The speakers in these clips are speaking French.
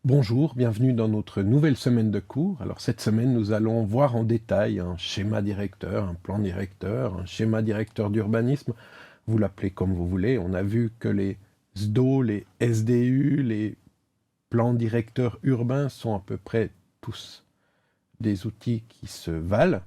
Bonjour, bienvenue dans notre nouvelle semaine de cours. Alors cette semaine, nous allons voir en détail un schéma directeur, un plan directeur, un schéma directeur d'urbanisme. Vous l'appelez comme vous voulez. On a vu que les SDO, les SDU, les plans directeurs urbains sont à peu près tous des outils qui se valent.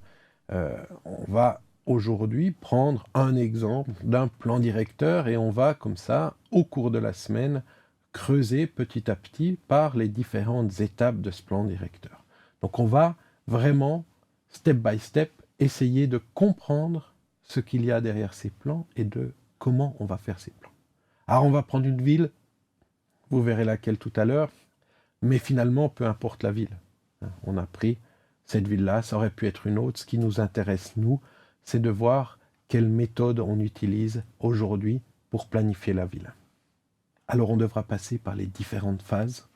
On va aujourd'hui prendre un exemple d'un plan directeur et on va comme ça, au cours de la semaine, creuser petit à petit par les différentes étapes de ce plan directeur. Donc on va vraiment, step by step, essayer de comprendre ce qu'il y a derrière ces plans et de comment on va faire ces plans. Alors on va prendre une ville, vous verrez laquelle tout à l'heure, mais finalement, peu importe la ville. On a pris cette ville-là, ça aurait pu être une autre. Ce qui nous intéresse, nous, c'est de voir quelle méthode on utilise aujourd'hui pour planifier la ville. Alors on devra passer par les différentes phases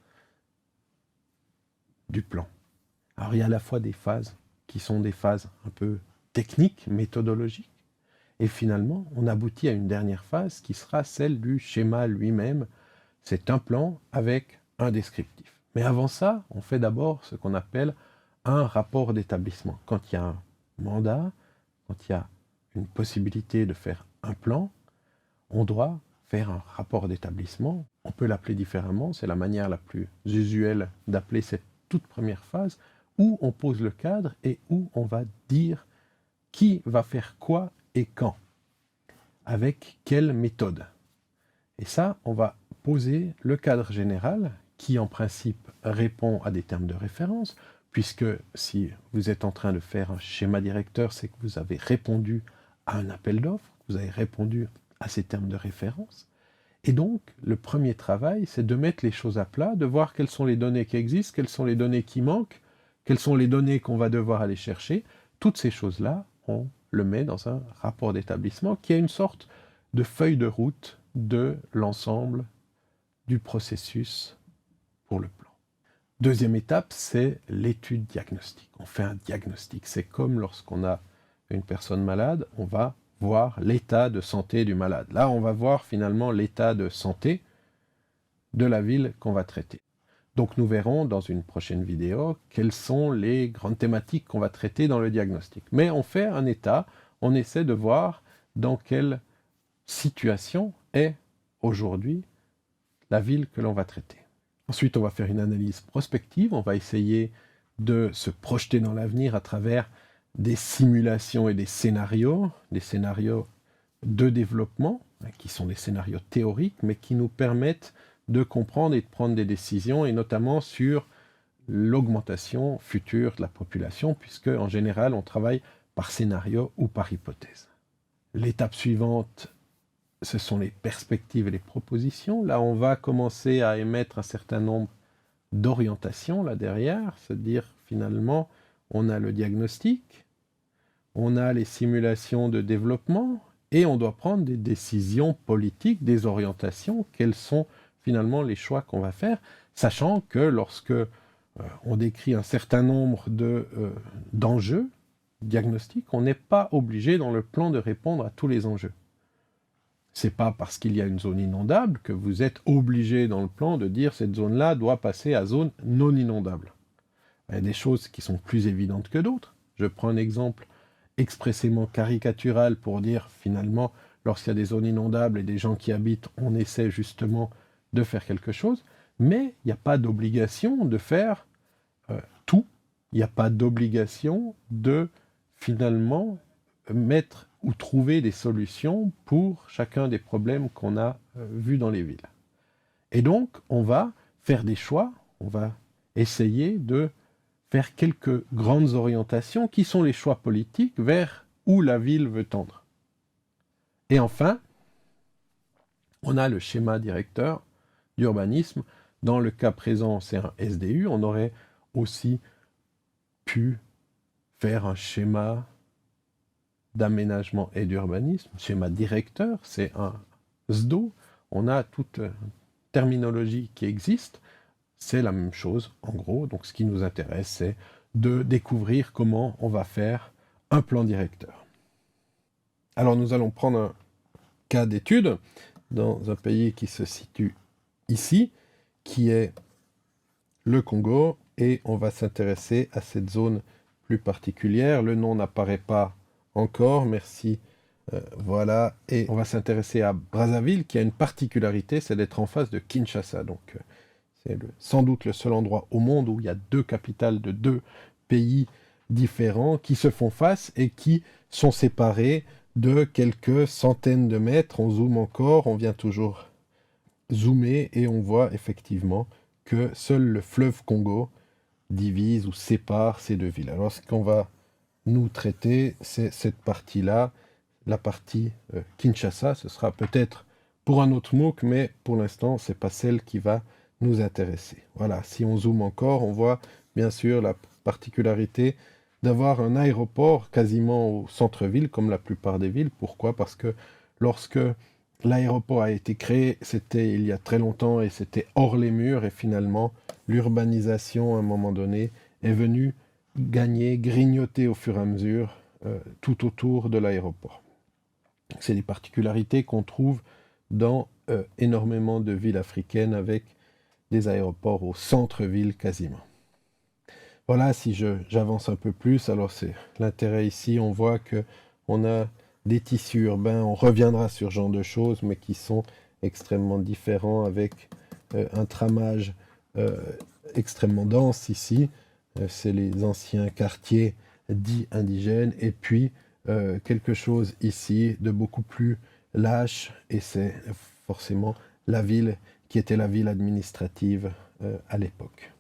du plan. Alors il y a à la fois des phases qui sont des phases un peu techniques, méthodologiques, et finalement on aboutit à une dernière phase qui sera celle du schéma lui-même. C'est un plan avec un descriptif. Mais avant ça, on fait d'abord ce qu'on appelle un rapport d'établissement. Quand il y a un mandat, quand il y a une possibilité de faire un plan, on doit faire un rapport d'établissement. On peut l'appeler différemment, c'est la manière la plus usuelle d'appeler cette toute première phase, où on pose le cadre et où on va dire qui va faire quoi et quand, avec quelle méthode. Et ça, on va poser le cadre général qui, en principe, répond à des termes de référence, puisque si vous êtes en train de faire un schéma directeur, c'est que vous avez répondu à un appel d'offres, vous avez répondu à ces termes de référence. Et donc, le premier travail, c'est de mettre les choses à plat, de voir quelles sont les données qui existent, quelles sont les données qui manquent, quelles sont les données qu'on va devoir aller chercher. Toutes ces choses-là, on le met dans un rapport d'établissement qui est une sorte de feuille de route de l'ensemble du processus pour le plan. Deuxième étape, c'est l'étude diagnostique. On fait un diagnostic. C'est comme lorsqu'on a une personne malade, on va voir l'état de santé du malade. Là, on va voir finalement l'état de santé de la ville qu'on va traiter. Donc nous verrons dans une prochaine vidéo quelles sont les grandes thématiques qu'on va traiter dans le diagnostic. Mais on fait un état, on essaie de voir dans quelle situation est aujourd'hui la ville que l'on va traiter. Ensuite, on va faire une analyse prospective, on va essayer de se projeter dans l'avenir à travers des simulations et des scénarios de développement, qui sont des scénarios théoriques, mais qui nous permettent de comprendre et de prendre des décisions, et notamment sur l'augmentation future de la population, puisque en général, on travaille par scénario ou par hypothèse. L'étape suivante, ce sont les perspectives et les propositions. Là, on va commencer à émettre un certain nombre d'orientations là derrière, c'est-à-dire finalement, on a le diagnostic, on a les simulations de développement, et on doit prendre des décisions politiques, des orientations, quels sont finalement les choix qu'on va faire, sachant que lorsque on décrit un certain nombre d'enjeux diagnostiques, on n'est pas obligé dans le plan de répondre à tous les enjeux. C'est pas parce qu'il y a une zone inondable que vous êtes obligé dans le plan de dire cette zone-là doit passer à zone non inondable. Il y a des choses qui sont plus évidentes que d'autres. Je prends un exemple expressément caricatural pour dire finalement, lorsqu'il y a des zones inondables et des gens qui habitent, on essaie justement de faire quelque chose, mais il n'y a pas d'obligation de faire tout. Il n'y a pas d'obligation de finalement mettre ou trouver des solutions pour chacun des problèmes qu'on a vus dans les villes. Et donc, on va faire des choix, on va essayer de faire quelques grandes orientations qui sont les choix politiques vers où la ville veut tendre. Et enfin, on a le schéma directeur d'urbanisme. Dans le cas présent, c'est un SDU. On aurait aussi pu faire un schéma d'aménagement et d'urbanisme, schéma directeur, c'est un SDO. On a toute terminologie qui existe. C'est la même chose, en gros. Donc, ce qui nous intéresse, c'est de découvrir comment on va faire un plan directeur. Alors, nous allons prendre un cas d'étude dans un pays qui se situe ici, qui est le Congo, et on va s'intéresser à cette zone plus particulière. Le nom n'apparaît pas encore, merci. Voilà, et on va s'intéresser à Brazzaville, qui a une particularité, c'est d'être en face de Kinshasa. Donc, c'est sans doute le seul endroit au monde où il y a deux capitales de deux pays différents qui se font face et qui sont séparés de quelques centaines de mètres. On zoome encore, on vient toujours zoomer et on voit effectivement que seul le fleuve Congo divise ou sépare ces deux villes. Alors, ce qu'on va nous traiter, c'est cette partie-là, la partie Kinshasa. Ce sera peut-être pour un autre MOOC, mais pour l'instant, c'est pas celle qui va nous intéresser. Voilà, si on zoome encore, on voit bien sûr la particularité d'avoir un aéroport quasiment au centre-ville, comme la plupart des villes. Pourquoi? Parce que lorsque l'aéroport a été créé, c'était il y a très longtemps et c'était hors les murs, et finalement, l'urbanisation, à un moment donné, est venue gagner, grignoter au fur et à mesure tout autour de l'aéroport. C'est des particularités qu'on trouve dans énormément de villes africaines avec des aéroports au centre-ville quasiment. Voilà, si j'avance un peu plus, alors c'est l'intérêt ici, on voit que on a des tissus urbains, on reviendra sur ce genre de choses, mais qui sont extrêmement différents avec un tramage extrêmement dense ici. C'est les anciens quartiers dits indigènes, et puis quelque chose ici de beaucoup plus lâche, et c'est forcément la ville qui était la ville administrative à l'époque.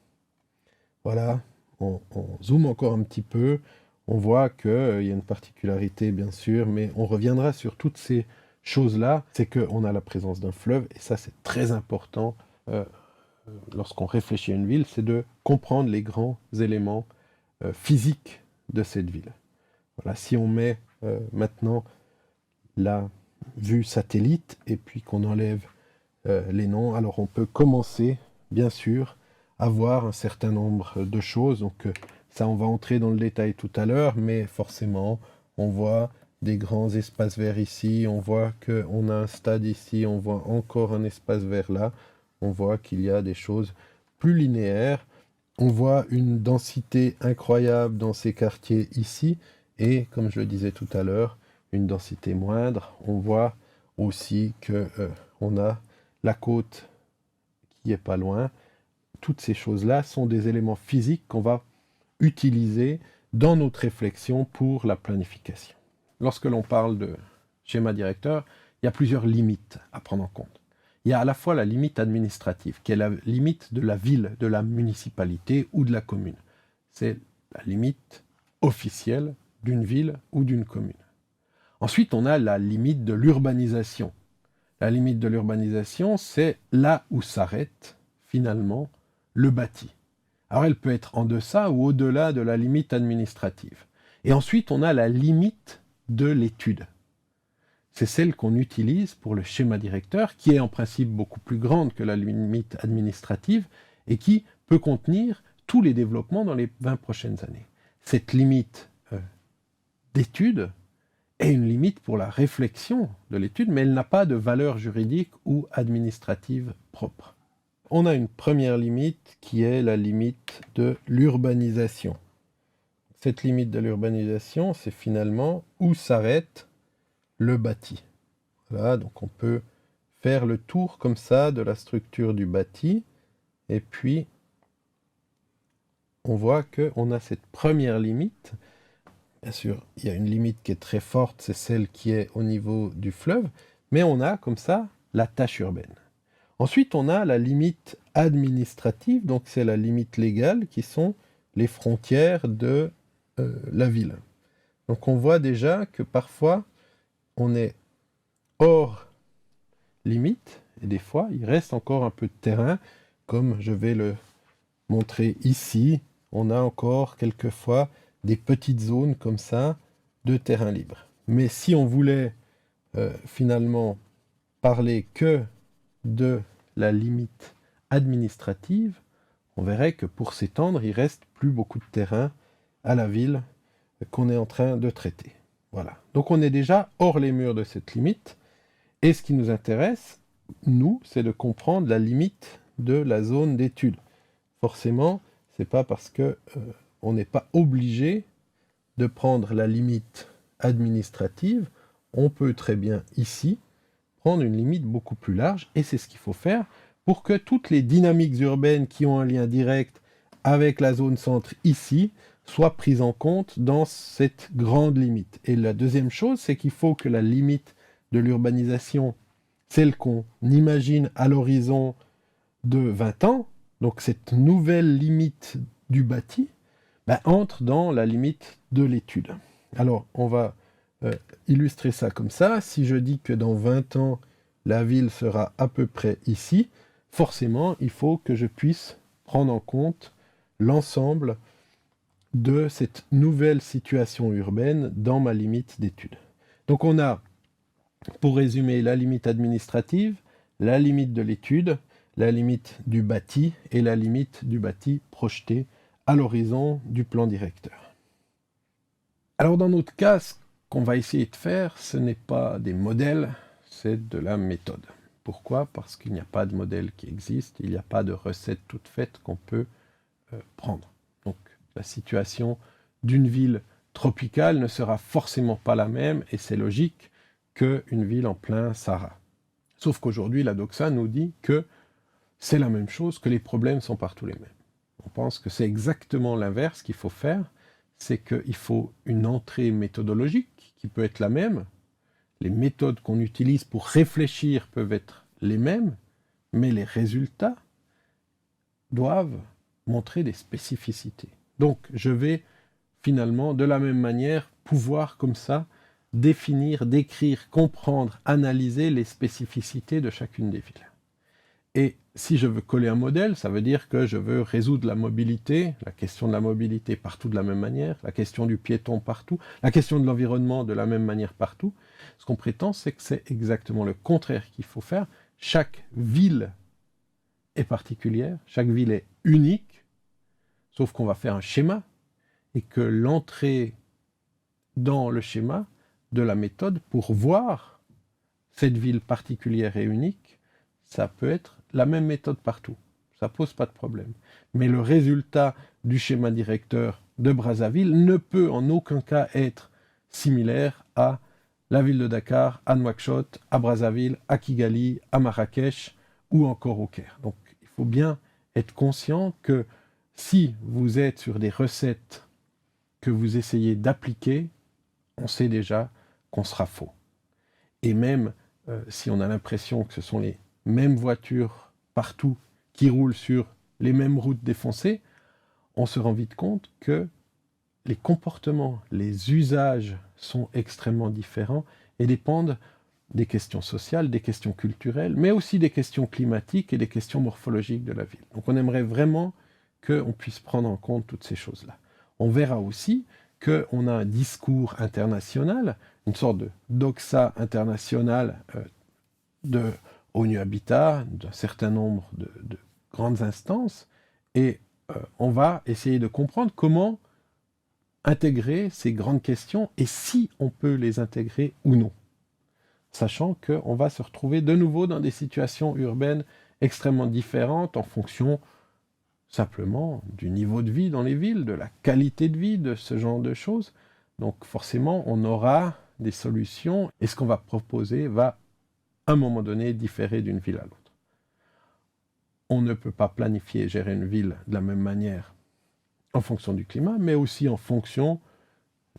Voilà, on zoome encore un petit peu, on voit qu'il y a une particularité bien sûr, mais on reviendra sur toutes ces choses-là, c'est qu'on a la présence d'un fleuve, et ça c'est très important lorsqu'on réfléchit à une ville, c'est de comprendre les grands éléments physiques de cette ville. Voilà, si on met maintenant la vue satellite, et puis qu'on enlève les noms, alors on peut commencer, bien sûr, à voir un certain nombre de choses. Donc ça, on va entrer dans le détail tout à l'heure, mais forcément, on voit des grands espaces verts ici, on voit qu'on a un stade ici, on voit encore un espace vert là, on voit qu'il y a des choses plus linéaires, on voit une densité incroyable dans ces quartiers ici, et comme je le disais tout à l'heure, une densité moindre. On voit aussi que on a la côte qui est pas loin. Toutes ces choses-là sont des éléments physiques qu'on va utiliser dans notre réflexion pour la planification. Lorsque l'on parle de schéma directeur, il y a plusieurs limites à prendre en compte. Il y a à la fois la limite administrative, qui est la limite de la ville, de la municipalité ou de la commune. C'est la limite officielle d'une ville ou d'une commune. Ensuite, on a la limite de l'urbanisation. La limite de l'urbanisation, c'est là où s'arrête, finalement, le bâti. Alors, elle peut être en deçà ou au-delà de la limite administrative. Et ensuite, on a la limite de l'étude. C'est celle qu'on utilise pour le schéma directeur, qui est en principe beaucoup plus grande que la limite administrative et qui peut contenir tous les développements dans les 20 prochaines années. Cette limite d'étude est une limite pour la réflexion de l'étude, mais elle n'a pas de valeur juridique ou administrative propre. On a une première limite qui est la limite de l'urbanisation. Cette limite de l'urbanisation, c'est finalement où s'arrête le bâti. Voilà, donc on peut faire le tour comme ça de la structure du bâti, et puis on voit qu'on a cette première limite. Bien sûr, il y a une limite qui est très forte, c'est celle qui est au niveau du fleuve, mais on a comme ça la tâche urbaine. Ensuite, on a la limite administrative, donc c'est la limite légale, qui sont les frontières de la ville. Donc on voit déjà que parfois, on est hors limite, et des fois, il reste encore un peu de terrain, comme je vais le montrer ici. On a encore quelquefois des petites zones comme ça de terrain libre. Mais si on voulait finalement parler que de la limite administrative, on verrait que pour s'étendre, il reste plus beaucoup de terrain à la ville qu'on est en train de traiter. Voilà. Donc on est déjà hors les murs de cette limite, et ce qui nous intéresse, nous, c'est de comprendre la limite de la zone d'étude. Il forcément, c'est pas parce que on n'est pas obligé de prendre la limite administrative. On peut très bien ici prendre une limite beaucoup plus large, et c'est ce qu'il faut faire pour que toutes les dynamiques urbaines qui ont un lien direct avec la zone centre ici soient prises en compte dans cette grande limite. Et la deuxième chose, c'est qu'il faut que la limite de l'urbanisation, celle qu'on imagine à l'horizon de 20 ans, donc cette nouvelle limite du bâti, entre dans la limite de l'étude. Alors, on va illustrer ça comme ça. Si je dis que dans 20 ans, la ville sera à peu près ici, forcément, il faut que je puisse prendre en compte l'ensemble de cette nouvelle situation urbaine dans ma limite d'étude. Donc on a, pour résumer, la limite administrative, la limite de l'étude, la limite du bâti et la limite du bâti projeté à l'horizon du plan directeur. Alors dans notre cas, ce qu'on va essayer de faire, ce n'est pas des modèles, c'est de la méthode. Pourquoi ? Parce qu'il n'y a pas de modèle qui existe, il n'y a pas de recette toute faite qu'on peut prendre. Donc la situation d'une ville tropicale ne sera forcément pas la même, et c'est logique, qu'une ville en plein Sahara. Sauf qu'aujourd'hui, la doxa nous dit que c'est la même chose, que les problèmes sont partout les mêmes. On pense que c'est exactement l'inverse qu'il faut faire, c'est qu'il faut une entrée méthodologique qui peut être la même. Les méthodes qu'on utilise pour réfléchir peuvent être les mêmes, mais les résultats doivent montrer des spécificités. Donc, je vais finalement, de la même manière, pouvoir comme ça définir, décrire, comprendre, analyser les spécificités de chacune des villes. Et si je veux coller un modèle, ça veut dire que je veux résoudre la mobilité, la question de la mobilité partout de la même manière, la question du piéton partout, la question de l'environnement de la même manière partout. Ce qu'on prétend, c'est que c'est exactement le contraire qu'il faut faire. Chaque ville est particulière, chaque ville est unique, sauf qu'on va faire un schéma, et que l'entrée dans le schéma de la méthode pour voir cette ville particulière et unique, ça peut être la même méthode partout. Ça pose pas de problème. Mais le résultat du schéma directeur de Brazzaville ne peut en aucun cas être similaire à la ville de Dakar, à Nouakchott, à Brazzaville, à Kigali, à Marrakech ou encore au Caire. Donc il faut bien être conscient que si vous êtes sur des recettes que vous essayez d'appliquer, on sait déjà qu'on sera faux. Et même si on a l'impression que ce sont les mêmes voitures partout qui roulent sur les mêmes routes défoncées, on se rend vite compte que les comportements, les usages sont extrêmement différents et dépendent des questions sociales, des questions culturelles, mais aussi des questions climatiques et des questions morphologiques de la ville. Donc on aimerait vraiment qu'on puisse prendre en compte toutes ces choses-là. On verra aussi qu'on a un discours international, une sorte de doxa internationale de ONU Habitat, d'un certain nombre de grandes instances, et on va essayer de comprendre comment intégrer ces grandes questions et si on peut les intégrer ou non, sachant qu'on va se retrouver de nouveau dans des situations urbaines extrêmement différentes en fonction simplement du niveau de vie dans les villes, de la qualité de vie, de ce genre de choses. Donc forcément, on aura des solutions et ce qu'on va proposer va, à un moment donné, différer d'une ville à l'autre. On ne peut pas planifier et gérer une ville de la même manière en fonction du climat, mais aussi en fonction,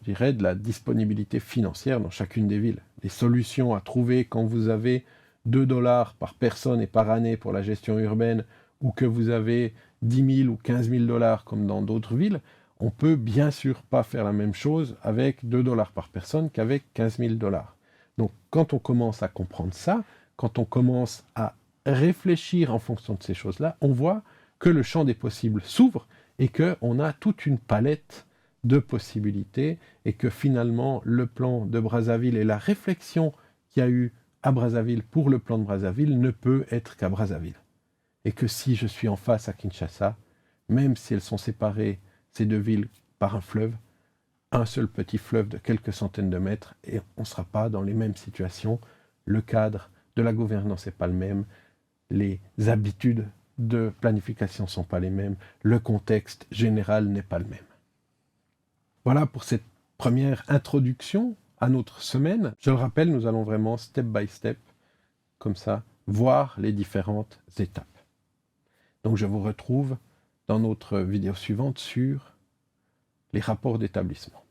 je dirais, de la disponibilité financière dans chacune des villes. Les solutions à trouver quand vous avez 2 $ par personne et par année pour la gestion urbaine, ou que vous avez 10 000 ou 15 000 $ comme dans d'autres villes, on peut bien sûr pas faire la même chose avec 2 $ par personne qu'avec 15 000 $. Donc quand on commence à comprendre ça, quand on commence à réfléchir en fonction de ces choses-là, on voit que le champ des possibles s'ouvre et qu'on a toute une palette de possibilités et que finalement le plan de Brazzaville et la réflexion qu'il y a eu à Brazzaville pour le plan de Brazzaville ne peut être qu'à Brazzaville. Et que si je suis en face à Kinshasa, même si elles sont séparées, ces deux villes, par un fleuve, un seul petit fleuve de quelques centaines de mètres, et on ne sera pas dans les mêmes situations, le cadre de la gouvernance n'est pas le même, les habitudes de planification ne sont pas les mêmes, le contexte général n'est pas le même. Voilà pour cette première introduction à notre semaine. Je le rappelle, nous allons vraiment step by step, comme ça, voir les différentes étapes. Donc je vous retrouve dans notre vidéo suivante sur les rapports d'établissement.